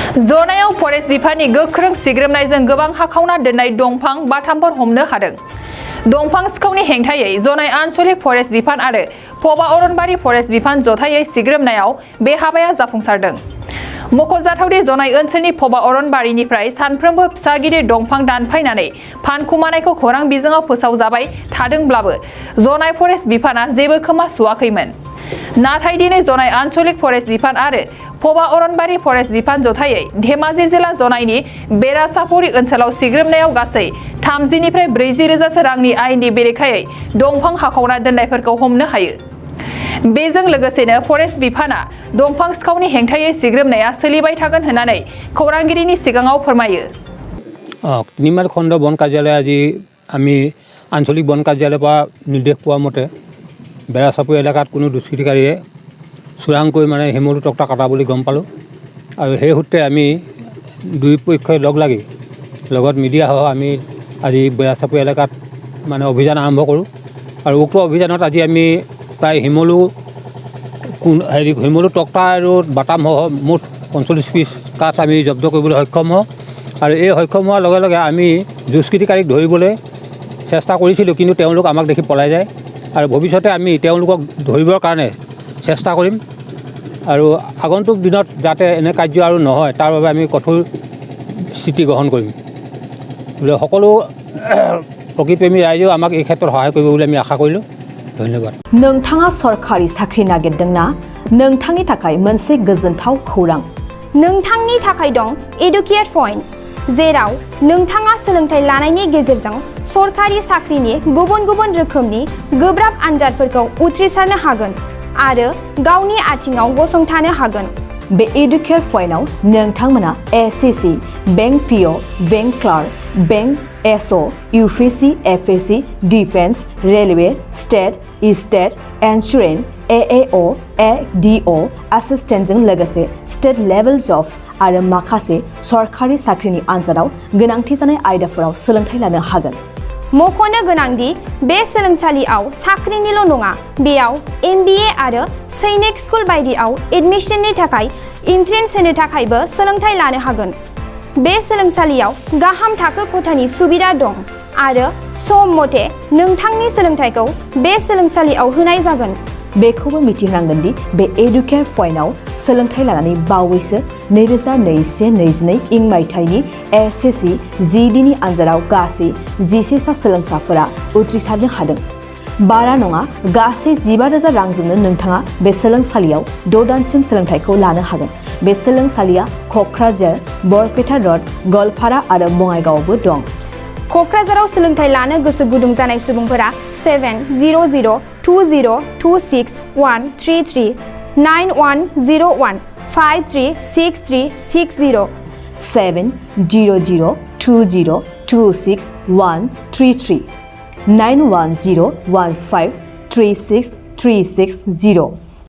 जनायाव forest बिफाननि गोख्रों सिग्रोमनायजों गोबां हाखावना दोननाय दंफां बाथामफोर हमनो हादों। दंफां सिखावनि हेंथायै जनाय आनसलिक फरेस्ट बिफान आरो पबा अरनबारि फरेस्ट बिफान जथायै सिग्रोमनायाव बे हाबाया जाफुंसारदों। मख'जाथावदि जनाय ओनसोलनि पबा अरनबारिनिफ्राय सानफ्रोमबो फिसा गिदिर दंफां दानफायनानै फानखुमानायखौ खौरां बिजोङाव फोसावजाबाय थादोंब्लाबो जनाय फरेस्ट बिफाना जेबो खोमा सुवाखैमोन। नाथाय दिनै जनाय आनसलिक फरेस्ट बिफान आरो पबा अरनबारि फरेस्ट बिफान जथायै धेमाजि जिल्ला जनायनि बेरासापरि ओनसोलाव सिग्रोमनायाव गासै 30 निफ्राय 40 रोजासो रांनि आयेननि बेरेखायै दंफां हाखावना दोननायफोरखौ हमनो हायो। बेजों लोगोसेनो फरेस्ट बिफाना दंफां सिखावनि हेंथायै सिग्रोमनाया सोलिबाय थागोन होननानै खौरांगिरिनि सिगाङाव फोरमायो। নিমার খণ্ড বন কাৰ্যালয় আজি আমি আঞ্চলিক বন কাৰ্যালয়ৰ পৰা নিৰ্দেশ পোৱা মতে বেৰাচাপৰি এলেকাত কোনো দুষ্কৃতিকাৰীয়ে চোৰাংকৈ মানে শিমলু তক্তা কটা বুলি গম পালোঁ আৰু সেই সূত্ৰে আমি দুই পক্ষই লগ লাগি লগত মিডিয়াসহ আমি আজি বেৰাচাপৰি এলেকাত মানে অভিযান আৰম্ভ কৰোঁ আৰু উক্ত অভিযানত আজি আমি প্ৰায় শিমলু তক্তা আৰু বাটামসহ মুঠ 45 পিচ কাঠ আমি জব্দ কৰিবলৈ সক্ষম হওঁ আৰু এই সক্ষম হোৱাৰ লগে লগে আমি দুষ্কৃতিকাৰীক ধৰিবলৈ চেষ্টা কৰিছিলোঁ, কিন্তু তেওঁলোক আমাক দেখি পলাই যায় আৰু ভৱিষ্যতে আমি তেওঁলোকক ধৰিবৰ কাৰণে চেষ্টা কৰিম আৰু আগন্তুক দিনত যাতে এনে কাৰ্য আৰু নহয় তাৰ বাবে আমি কঠোৰ স্থিতি গ্ৰহণ কৰিম। সকলো প্ৰকৃতিপ্ৰেমী ৰাইজেও আমাক এই ক্ষেত্ৰত সহায় কৰিব বুলি আমি আশা কৰিলোঁ। ধন্যবাদ। नोंथाङा सरखारि साख्रि नागिरदोंना? नोंथांनि थाखाय मोनसे गोजोनथाव खौरां। नोंथांनि थाखाय दं एडुकेट पइन्ट, जेराव नोंथाङा सोलोंथाइ लानायनि गेजेरजों सरखारि साख्रिनि गुबुन गुबुन रोखोमनि गोब्राब आनजादफोरखौ उथ्रिसारनो हागोन आरो गावनि आथिङाव गसंथानो हागोन। बे एडुकेट पइन्टआव नोंथांमोना SSC, bank PO, bank clerk, bank SO, UPSC, FSC, defence, railway, state insurance, AAO, ADO एसिस्टेन्टजों लोगोसे स्टेट लेभेल जब आरो माखासे सरखारि साख्रिनि आनजादाव गोनांथि जानाय आयदाफोराव सोलोंथाइ लानो हागोन। मख'नो गोनांदि बे सोलोंसालियाव साख्रिनिल' नङा, बेयाव MBA आरो सैनिक स्कुल बायदियाव एडमिशननि थाखाय एन्ट्रेन्स होनो थाखायबो सोलोंथाइ लानो हागोन। बे सोलोंसालियाव गाहाम थाखो खथानि सुबिदा दं आरो सम मथे नोंथांनि सोलोंथाइखौ बे सोलोंसालियाव होनाय जागोन। बेखौबो मिथिनांगोन दि बे एडुकेट पइन्टआव सोलोंथाइ लानानै बावैसो 2021-22 इं मायथाइनि एसएससि GDनि आनजादाव गासै 11 सा सोलोंसाफोरा उथ्रिसारनो हादों। बारा नङा, गासै 15,000 रांजोंनो नोंथाङा बे सोलोंसालियाव 6 दानसिम सोलोंथाइखौ लानो हागोन। बे सोलोंसालिया क'क्राझार, बरपेटा र'ड, गवालपारा आरो बङाइगावआवबो दं। क'क्राझाराव सोलोंथाइ लानो गोसो गुदुं जानाय सुबुंफोरा 700-226-133 9101-536360 700-226-133 9101536360